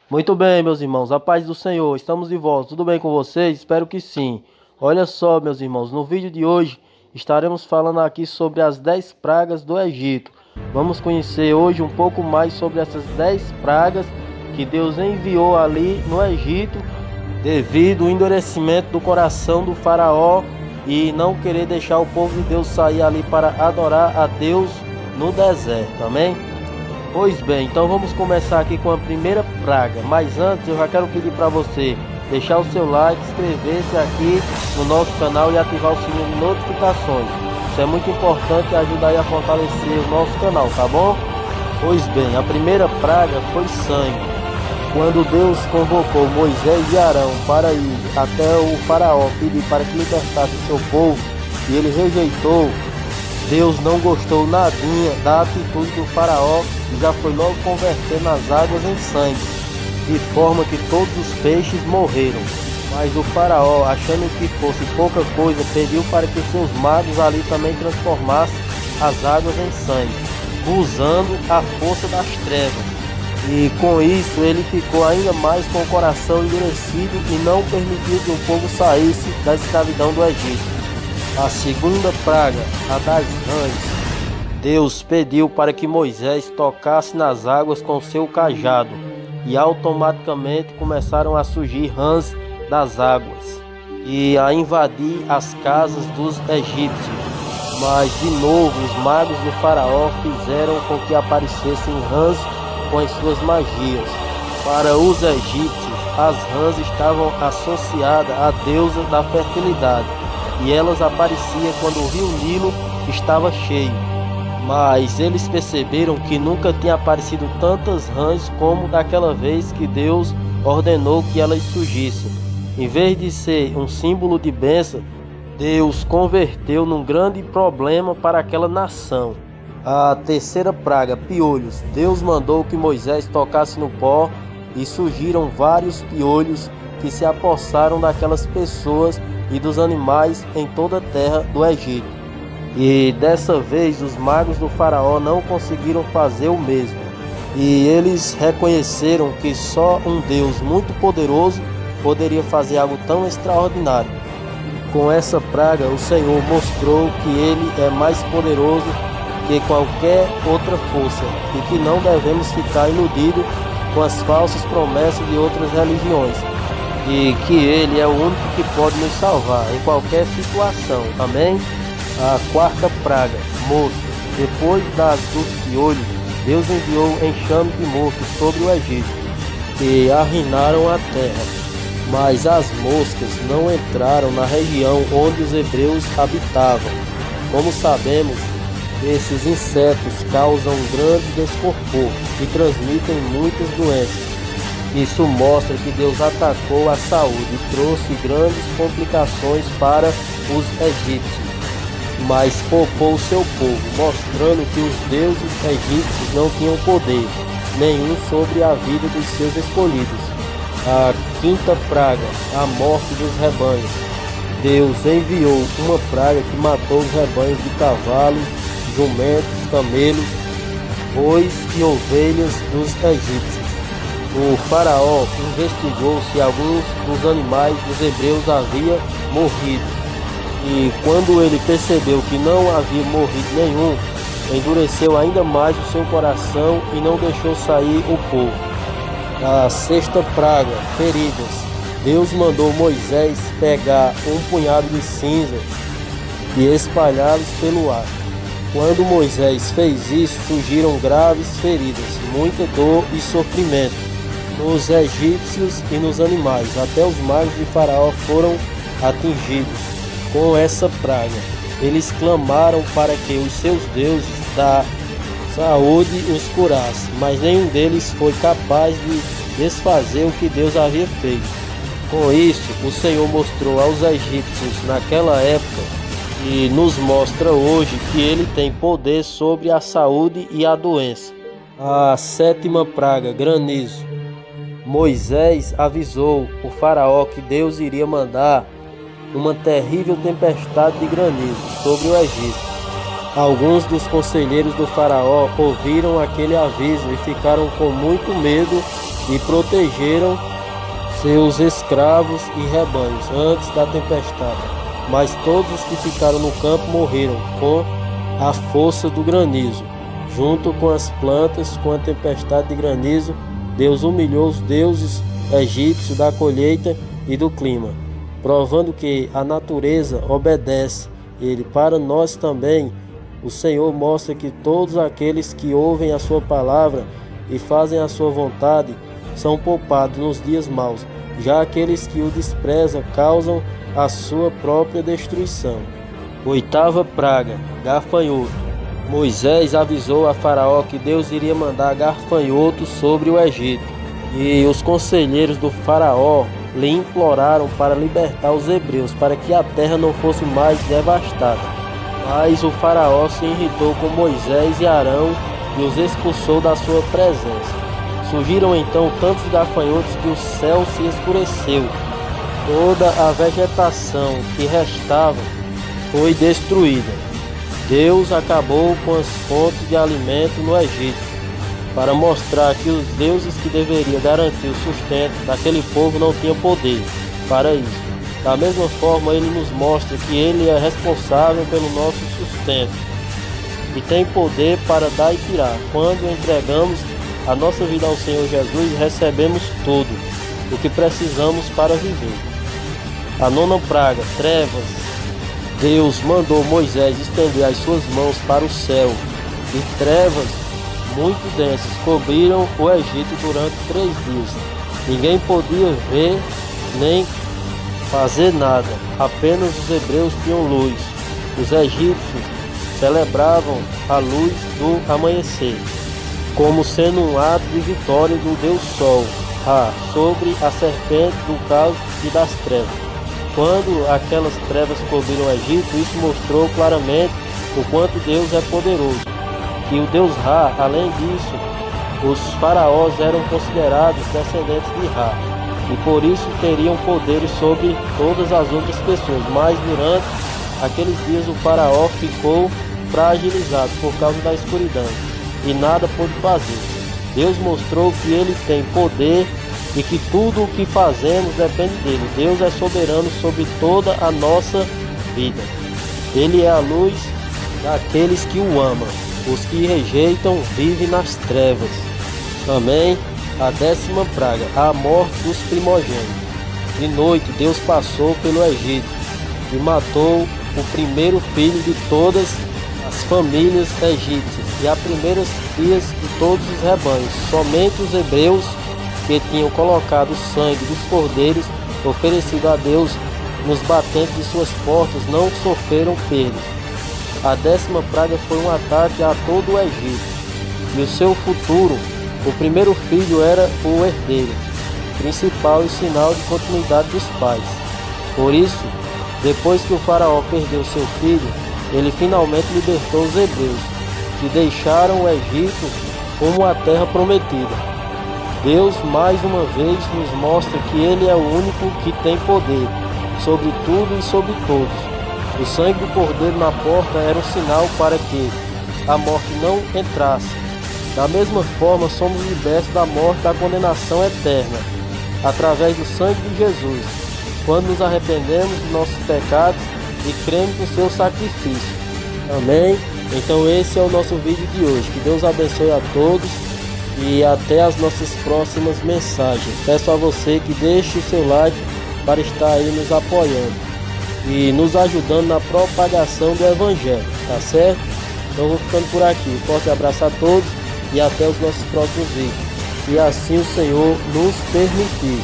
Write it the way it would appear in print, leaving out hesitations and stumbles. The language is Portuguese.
Muito bem, meus irmãos, a paz do Senhor, estamos de volta, tudo bem com vocês? Espero que sim. Olha só, meus irmãos, no vídeo de hoje estaremos falando aqui sobre as 10 pragas do Egito. Vamos conhecer hoje um pouco mais sobre essas 10 pragas que Deus enviou ali no Egito, devido ao endurecimento do coração do faraó e não querer deixar o povo de Deus sair ali para adorar a Deus no deserto, amém? Pois bem, então vamos começar aqui com a primeira praga. Mas antes eu já quero pedir para você deixar o seu like, inscrever-se aqui no nosso canal e ativar o sininho de notificações. Isso é muito importante e ajuda aí a fortalecer o nosso canal, tá bom? Pois bem, a primeira praga foi sangue. Quando Deus convocou Moisés e Arão para ir até o faraó pedir para que libertasse o seu povo e ele rejeitou, Deus não gostou nadinha da atitude do faraó e já foi logo convertendo as águas em sangue, de forma que todos os peixes morreram. Mas o faraó, achando que fosse pouca coisa, pediu para que seus magos ali também transformassem as águas em sangue, usando a força das trevas. E com isso ele ficou ainda mais com o coração endurecido e não permitiu que o povo saísse da escravidão do Egito. A segunda praga, a das rãs. Deus pediu para que Moisés tocasse nas águas com seu cajado e automaticamente começaram a surgir rãs das águas e a invadir as casas dos egípcios. Mas de novo os magos do faraó fizeram com que aparecessem rãs com as suas magias. Para os egípcios, as rãs estavam associadas à deusa da fertilidade e elas apareciam quando o rio Nilo estava cheio. Mas eles perceberam que nunca tinha aparecido tantas rãs como daquela vez que Deus ordenou que elas surgissem. Em vez de ser um símbolo de bênção, Deus converteu num grande problema para aquela nação. A terceira praga, piolhos. Deus mandou que Moisés tocasse no pó e surgiram vários piolhos que se apossaram daquelas pessoas e dos animais em toda a terra do Egito. E dessa vez os magos do faraó não conseguiram fazer o mesmo. E eles reconheceram que só um Deus muito poderoso poderia fazer algo tão extraordinário. Com essa praga, o Senhor mostrou que Ele é mais poderoso que qualquer outra força e que não devemos ficar iludidos com as falsas promessas de outras religiões e que Ele é o único que pode nos salvar em qualquer situação, amém? A quarta praga, moscas. Depois dos piolhos, Deus enviou enxame de moscas sobre o Egito e arruinaram a terra, mas as moscas não entraram na região onde os hebreus habitavam. Como sabemos, esses insetos causam grande desconforto e transmitem muitas doenças. Isso mostra que Deus atacou a saúde e trouxe grandes complicações para os egípcios, mas poupou seu povo, mostrando que os deuses egípcios não tinham poder nenhum sobre a vida dos seus escolhidos. A quinta praga, a morte dos rebanhos. Deus enviou uma praga que matou os rebanhos de cavalos, jumentos, camelos, bois e ovelhas dos egípcios. O faraó investigou se alguns dos animais dos hebreus haviam morrido. E quando ele percebeu que não havia morrido nenhum, endureceu ainda mais o seu coração e não deixou sair o povo. A sexta praga, feridas. Deus mandou Moisés pegar um punhado de cinza e espalhá-los pelo ar. Quando Moisés fez isso, surgiram graves feridas, muita dor e sofrimento nos egípcios e nos animais. Até os magos de Faraó foram atingidos com essa praga. Eles clamaram para que os seus deuses da saúde os curassem, mas nenhum deles foi capaz de desfazer o que Deus havia feito. Com isso, o Senhor mostrou aos egípcios naquela época e nos mostra hoje que Ele tem poder sobre a saúde e a doença. A sétima praga, granizo. Moisés avisou o faraó que Deus iria mandar uma terrível tempestade de granizo sobre o Egito. Alguns dos conselheiros do faraó ouviram aquele aviso e ficaram com muito medo e protegeram seus escravos e rebanhos antes da tempestade. Mas todos os que ficaram no campo morreram com a força do granizo. Junto com as plantas, com a tempestade de granizo, Deus humilhou os deuses egípcios da colheita e do clima, provando que a natureza obedece Ele. Para nós também, o Senhor mostra que todos aqueles que ouvem a sua palavra e fazem a sua vontade são poupados nos dias maus, já aqueles que o desprezam causam a sua própria destruição. Oitava praga, gafanhoto. Moisés avisou a Faraó que Deus iria mandar gafanhotos sobre o Egito, e os conselheiros do Faraó lhe imploraram para libertar os hebreus, para que a terra não fosse mais devastada. Mas o Faraó se irritou com Moisés e Arão e os expulsou da sua presença. Surgiram então tantos gafanhotos que o céu se escureceu. Toda a vegetação que restava foi destruída. Deus acabou com as fontes de alimento no Egito, para mostrar que os deuses que deveriam garantir o sustento daquele povo não tinham poder para isso. Da mesma forma, Ele nos mostra que Ele é responsável pelo nosso sustento e tem poder para dar e tirar. Quando entregamos a nossa vida ao Senhor Jesus, recebemos tudo o que precisamos para viver. A nona praga, trevas. Deus mandou Moisés estender as suas mãos para o céu, e trevas muito densas cobriram o Egito durante 3 dias. Ninguém podia ver nem fazer nada, apenas os hebreus tinham luz. Os egípcios celebravam a luz do amanhecer, como sendo um ato de vitória do Deus Sol, sobre a serpente do caos e das trevas. Quando aquelas trevas cobriram o Egito, isso mostrou claramente o quanto Deus é poderoso. E o Deus Ra, além disso, os faraós eram considerados descendentes de Ra, e por isso teriam poderes sobre todas as outras pessoas. Mas durante aqueles dias o faraó ficou fragilizado por causa da escuridão e nada pôde fazer. Deus mostrou que Ele tem poder e que tudo o que fazemos depende dele. Deus é soberano sobre toda a nossa vida. Ele é a luz daqueles que o amam. Os que rejeitam vivem nas trevas. Também a 10ª praga, a morte dos primogênitos. De noite Deus passou pelo Egito e matou o primeiro filho de todas as famílias egípcias e as primeiras crias de todos os rebanhos. Somente os hebreus que tinham colocado o sangue dos cordeiros oferecido a Deus nos batentes de suas portas não sofreram perdas. A 10ª praga foi um ataque a todo o Egito, e o seu futuro, o primeiro filho era o herdeiro principal e sinal de continuidade dos pais. Por isso, depois que o faraó perdeu seu filho, ele finalmente libertou os hebreus, que deixaram o Egito como a terra prometida. Deus mais uma vez nos mostra que Ele é o único que tem poder sobre tudo e sobre todos. O sangue do cordeiro na porta era um sinal para que a morte não entrasse. Da mesma forma, somos libertos da morte da condenação eterna, através do sangue de Jesus, quando nos arrependemos dos nossos pecados e cremos no seu sacrifício. Amém? Então esse é o nosso vídeo de hoje. Que Deus abençoe a todos. E até as nossas próximas mensagens. Peço a você que deixe o seu like para estar aí nos apoiando e nos ajudando na propagação do Evangelho, tá certo? Então vou ficando por aqui. Um forte abraço a todos e até os nossos próximos vídeos. E assim o Senhor nos permitir.